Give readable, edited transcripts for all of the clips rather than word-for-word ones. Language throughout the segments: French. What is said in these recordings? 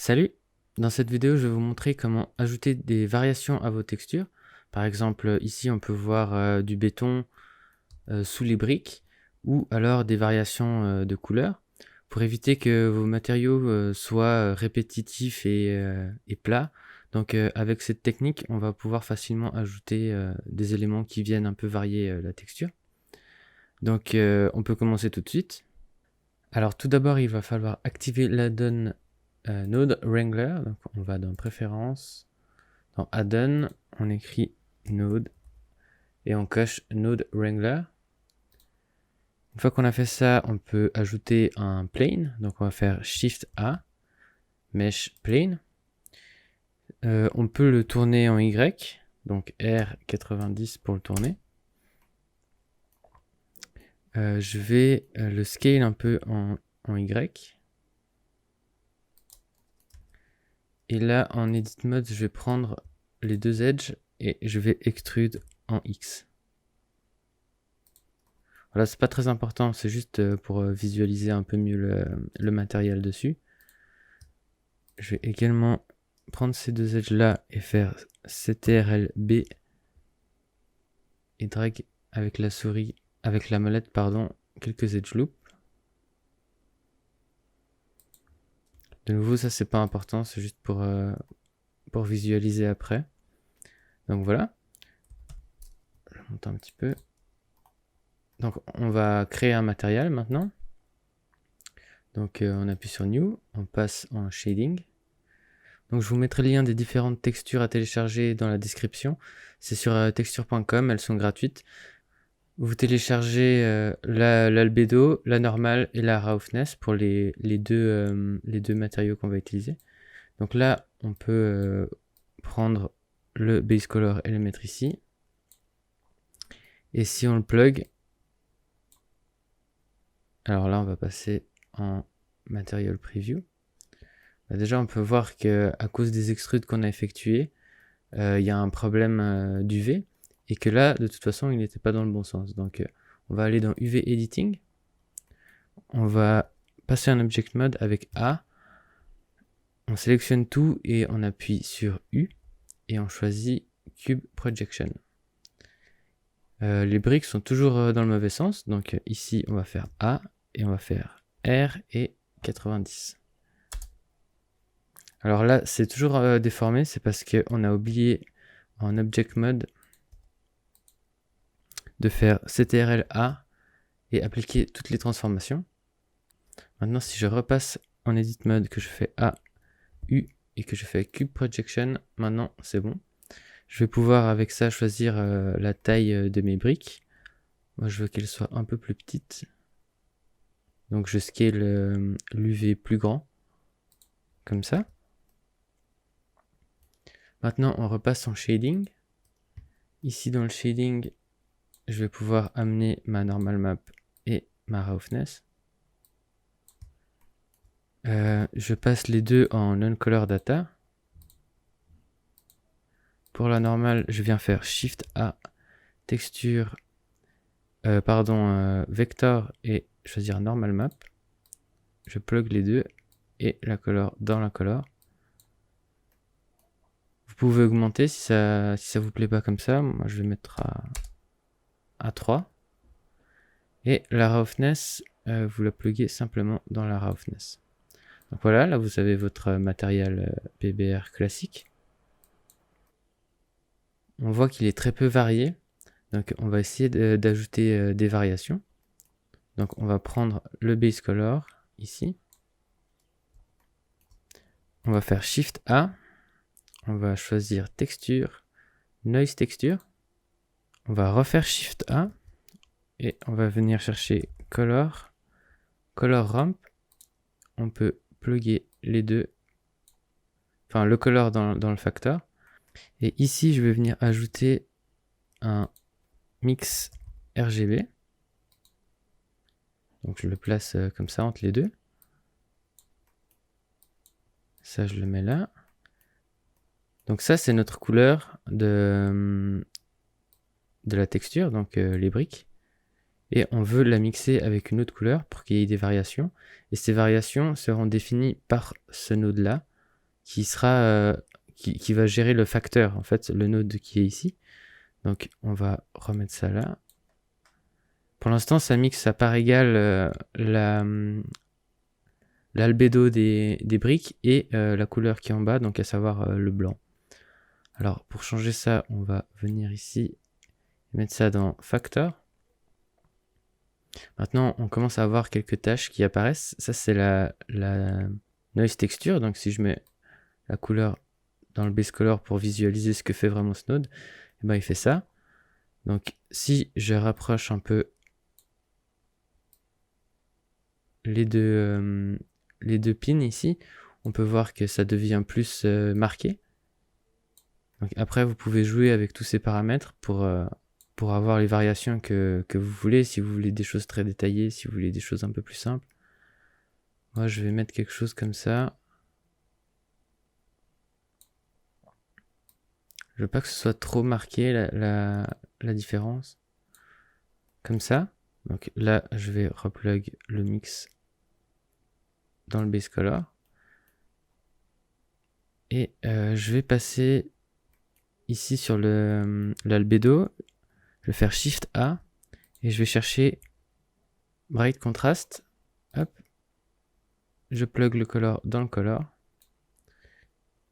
Salut! Dans cette vidéo, je vais vous montrer comment ajouter des variations à vos textures. Par exemple, ici, on peut voir du béton sous les briques ou alors des variations de couleurs. Pour éviter que vos matériaux soient répétitifs et plats, donc avec cette technique, on va pouvoir facilement ajouter des éléments qui viennent un peu varier la texture. Donc on peut commencer tout de suite. Alors tout d'abord, il va falloir activer l'add-on Node Wrangler. Donc on va dans Préférences, dans Add-on, on écrit Node et on coche Node Wrangler. Une fois qu'on a fait ça, on peut ajouter un plane. Donc on va faire Shift A, Mesh Plane. On peut le tourner en Y, donc R90 pour le tourner. Je vais le scale un peu en Y. Et là, en Edit Mode, je vais prendre les deux edges et je vais extrude en X. Voilà, c'est pas très important, c'est juste pour visualiser un peu mieux le matériel dessus. Je vais également prendre ces deux edges là et faire CTRL-B et drag avec la souris, avec la molette, pardon, quelques edge loops. De nouveau, ça c'est pas important, c'est juste pour visualiser après. Donc voilà. Je monte un petit peu. Donc on va créer un matériel maintenant. Donc on appuie sur New, on passe en Shading. Donc je vous mettrai le lien des différentes textures à télécharger dans la description. C'est sur texture.com, elles sont gratuites. Vous téléchargez l'albédo, la normale et la roughness pour les deux matériaux qu'on va utiliser. Donc là, on peut prendre le base color et le mettre ici. Et si on le plug, alors là, on va passer en Material Preview. Déjà, on peut voir qu'à cause des extrudes qu'on a effectués, il y a un problème d'UV. Et que là, de toute façon, il n'était pas dans le bon sens. Donc, on va aller dans UV Editing. On va passer en Object Mode avec A. On sélectionne tout et on appuie sur U. Et on choisit Cube Projection. Les briques sont toujours dans le mauvais sens. Donc, ici, on va faire A. Et on va faire R et 90. Alors là, c'est toujours déformé. C'est parce qu'on a oublié en Object Mode de faire CTRL-A et appliquer toutes les transformations. Maintenant, si je repasse en Edit Mode, que je fais A, U et que je fais Cube Projection, maintenant c'est bon. Je vais pouvoir avec ça choisir la taille de mes briques. Moi, je veux qu'elles soient un peu plus petites. Donc je scale l'UV plus grand, comme ça. Maintenant, on repasse en Shading. Ici, dans le Shading, je vais pouvoir amener ma Normal Map et ma Roughness. Je passe les deux en Non-Color Data. Pour la normale, je viens faire Shift A, Texture, Vector et choisir Normal Map. Je plug les deux et la color dans la color. Vous pouvez augmenter si ça vous plaît pas comme ça. Moi, je vais mettre à 3. Et la Roughness, vous la pluguez simplement dans la Roughness. Donc voilà, là vous avez votre matériel PBR classique. On voit qu'il est très peu varié. Donc on va essayer d'ajouter des variations. Donc on va prendre le base color ici. On va faire Shift A. On va choisir texture, noise texture. On va refaire Shift A. Et on va venir chercher color, color ramp. On peut plugger les deux. Enfin le color dans le factor. Et ici je vais venir ajouter un mix RGB. Donc je le place comme ça entre les deux. Ça je le mets là. Donc ça c'est notre couleur de la texture, donc les briques. Et on veut la mixer avec une autre couleur pour qu'il y ait des variations. Et ces variations seront définies par ce node là. qui sera qui va gérer le facteur, en fait, le node qui est ici. Donc on va remettre ça là. Pour l'instant, ça mixe à part égale l'albédo des briques et la couleur qui est en bas, donc à savoir le blanc. Alors pour changer ça, on va venir ici et mettre ça dans Factor. Maintenant, on commence à avoir quelques tâches qui apparaissent. Ça, c'est la noise texture. Donc si je mets la couleur dans le base color pour visualiser ce que fait vraiment ce node, et ben, il fait ça. Donc si je rapproche un peu les deux pins ici, on peut voir que ça devient plus marqué. Donc après, vous pouvez jouer avec tous ces paramètres pour avoir les variations que vous voulez. Si vous voulez des choses très détaillées, si vous voulez des choses un peu plus simples. Moi, je vais mettre quelque chose comme ça. Je veux pas que ce soit trop marqué la différence. Comme ça. Donc là, je vais replug le mix dans le base color. Et je vais passer ici sur l'albédo. Je vais faire Shift A et je vais chercher Bright Contrast. Hop. Je plug le color dans le color.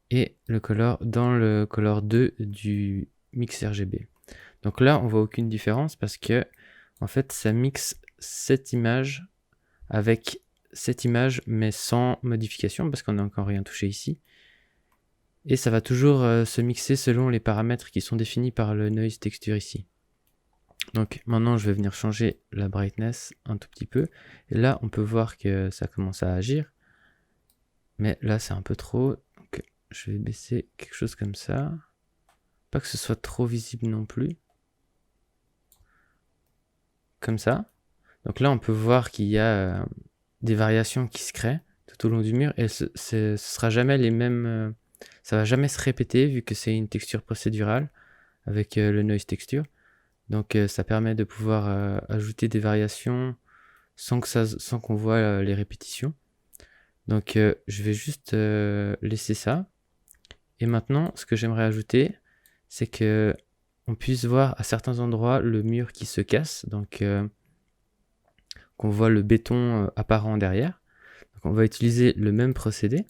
Et le color dans le color 2 du mix RGB. Donc là, on voit aucune différence parce que en fait, ça mixe cette image avec cette image, mais sans modification parce qu'on n'a encore rien touché ici. Et ça va toujours se mixer selon les paramètres qui sont définis par le noise texture ici. Donc maintenant, je vais venir changer la brightness un tout petit peu. Et là, on peut voir que ça commence à agir. Mais là, c'est un peu trop. Donc, je vais baisser quelque chose comme ça. Pas que ce soit trop visible non plus. Comme ça. Donc là, on peut voir qu'il y a des variations qui se créent tout au long du mur. Et ce sera jamais les mêmes... ça va jamais se répéter vu que c'est une texture procédurale avec le noise texture. Donc ça permet de pouvoir ajouter des variations sans qu'on voit les répétitions. Donc je vais juste laisser ça. Et maintenant, ce que j'aimerais ajouter, c'est que on puisse voir à certains endroits le mur qui se casse. Donc qu'on voit le béton apparent derrière. Donc on va utiliser le même procédé.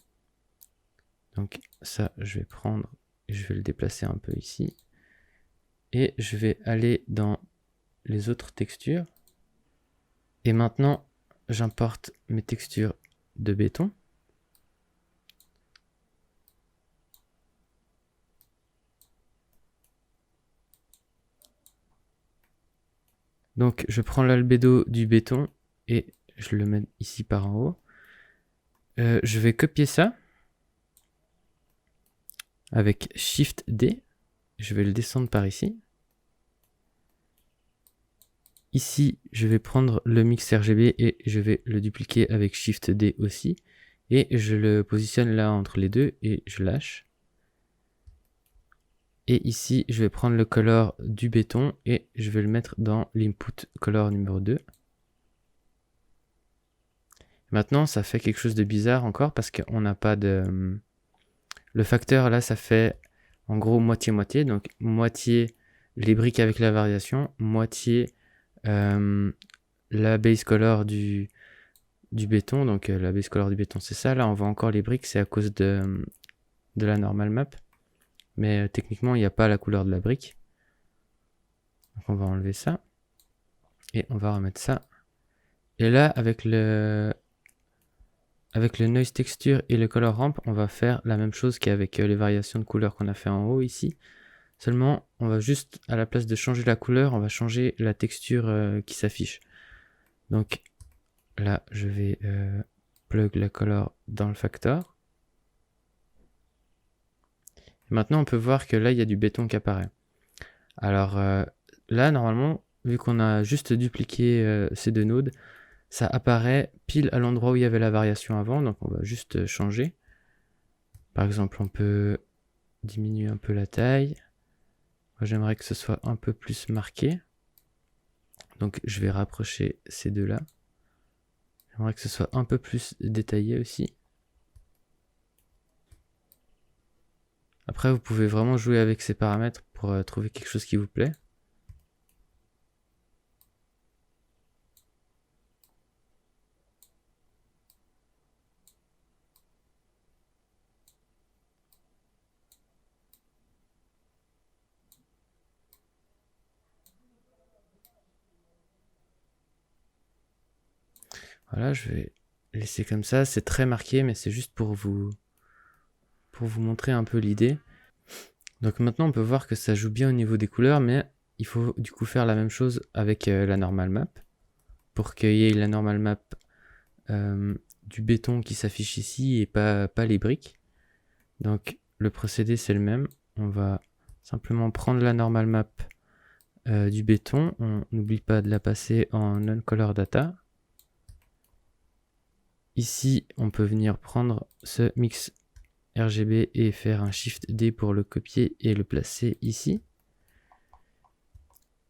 Donc ça, je vais prendre et je vais le déplacer un peu ici. Et je vais aller dans les autres textures. Et maintenant, j'importe mes textures de béton. Donc je prends l'albédo du béton et je le mets ici par en haut. Je vais copier ça avec Shift D. Je vais le descendre par ici. Ici, je vais prendre le mix RGB et je vais le dupliquer avec Shift D aussi. Et je le positionne là entre les deux et je lâche. Et ici, je vais prendre le color du béton et je vais le mettre dans l'input color numéro 2. Maintenant, ça fait quelque chose de bizarre encore parce qu'on n'a pas de... Le facteur, là, ça fait en gros moitié-moitié. Donc, moitié les briques avec la variation, moitié la base color du béton. Donc, la base color du béton, c'est ça. Là, on voit encore les briques, c'est à cause de la normal map. Mais techniquement, il n'y a pas la couleur de la brique. Donc, on va enlever ça. Et on va remettre ça. Et là, avec le noise texture et le color ramp, on va faire la même chose qu'avec les variations de couleurs qu'on a fait en haut ici. Seulement, on va juste, à la place de changer la couleur, on va changer la texture qui s'affiche. Donc là, je vais plug la color dans le factor. Et maintenant, on peut voir que là, il y a du béton qui apparaît. Alors là, normalement, vu qu'on a juste dupliqué ces deux nodes, ça apparaît pile à l'endroit où il y avait la variation avant. Donc on va juste changer. Par exemple, on peut diminuer un peu la taille. Moi, j'aimerais que ce soit un peu plus marqué. Donc je vais rapprocher ces deux-là. J'aimerais que ce soit un peu plus détaillé aussi. Après, vous pouvez vraiment jouer avec ces paramètres pour trouver quelque chose qui vous plaît. Voilà, je vais laisser comme ça. C'est très marqué, mais c'est juste pour vous montrer un peu l'idée. Donc maintenant, on peut voir que ça joue bien au niveau des couleurs, mais il faut du coup faire la même chose avec la normal map. Pour qu'il y ait la normal map du béton qui s'affiche ici et pas les briques. Donc le procédé c'est le même. On va simplement prendre la normal map du béton. On n'oublie pas de la passer en non-color data. Ici, on peut venir prendre ce mix RGB et faire un Shift D pour le copier et le placer ici.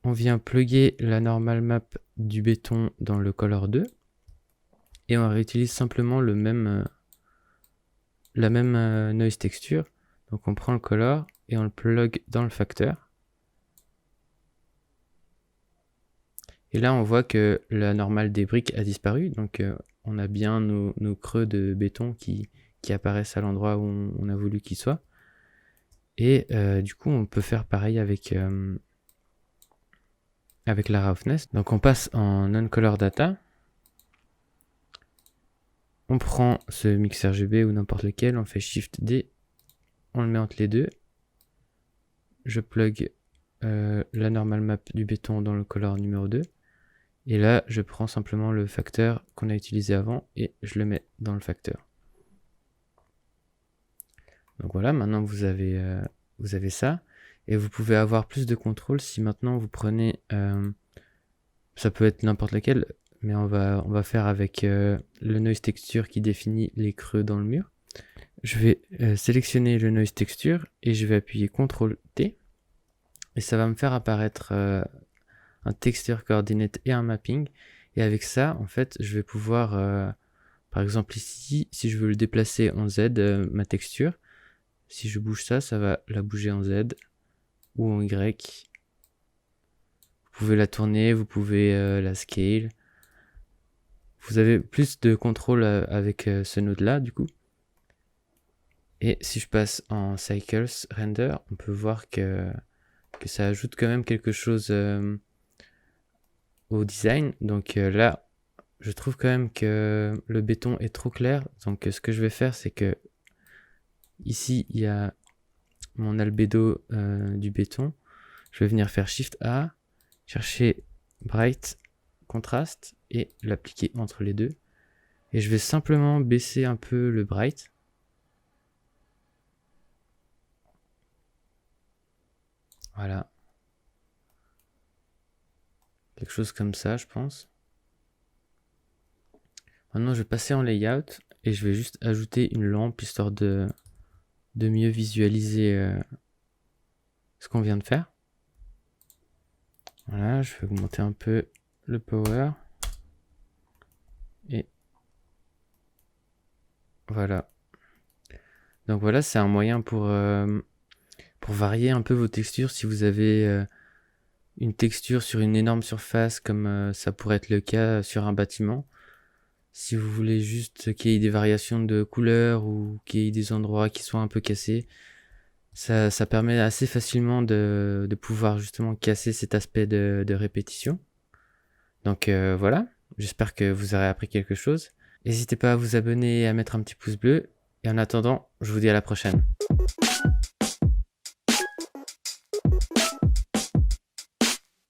On vient plugger la normal map du béton dans le color 2 et on réutilise simplement la même noise texture. Donc on prend le color et on le plug dans le facteur. Et là on voit que la normale des briques a disparu, donc on a bien nos creux de béton qui apparaissent à l'endroit où on a voulu qu'ils soient. Et du coup on peut faire pareil avec la roughness. Donc on passe en non-color data. On prend ce mix RGB ou n'importe lequel, on fait Shift D, on le met entre les deux. Je plug la normal map du béton dans le color numéro 2. Et là, je prends simplement le facteur qu'on a utilisé avant et je le mets dans le facteur. Donc voilà, maintenant vous avez ça. Et vous pouvez avoir plus de contrôle si maintenant vous prenez... ça peut être n'importe lequel, mais on va faire avec le noise texture qui définit les creux dans le mur. Je vais sélectionner le noise texture et je vais appuyer CTRL T. Et ça va me faire apparaître un texture coordinate et un mapping. Et avec ça, en fait, je vais pouvoir, par exemple ici, si je veux le déplacer en Z, ma texture, si je bouge ça, ça va la bouger en Z ou en Y. Vous pouvez la tourner, vous pouvez la scale. Vous avez plus de contrôle avec ce node-là, du coup. Et si je passe en Cycles Render, on peut voir que ça ajoute quand même quelque chose au design. Donc là, je trouve quand même que le béton est trop clair. Donc ce que je vais faire, c'est que ici, il y a mon albédo du béton. Je vais venir faire Shift A, chercher Bright, Contrast et l'appliquer entre les deux. Et je vais simplement baisser un peu le Bright. Voilà. Quelque chose comme ça, je pense. Maintenant, je vais passer en layout et je vais juste ajouter une lampe histoire de mieux visualiser ce qu'on vient de faire. Voilà, je vais augmenter un peu le power. Et voilà. Donc voilà, c'est un moyen pour varier un peu vos textures. Si vous avez une texture sur une énorme surface comme ça pourrait être le cas sur un bâtiment. Si vous voulez juste qu'il y ait des variations de couleurs ou qu'il y ait des endroits qui soient un peu cassés, ça permet assez facilement de pouvoir justement casser cet aspect de répétition. Donc voilà, j'espère que vous aurez appris quelque chose. N'hésitez pas à vous abonner et à mettre un petit pouce bleu. Et en attendant, je vous dis à la prochaine.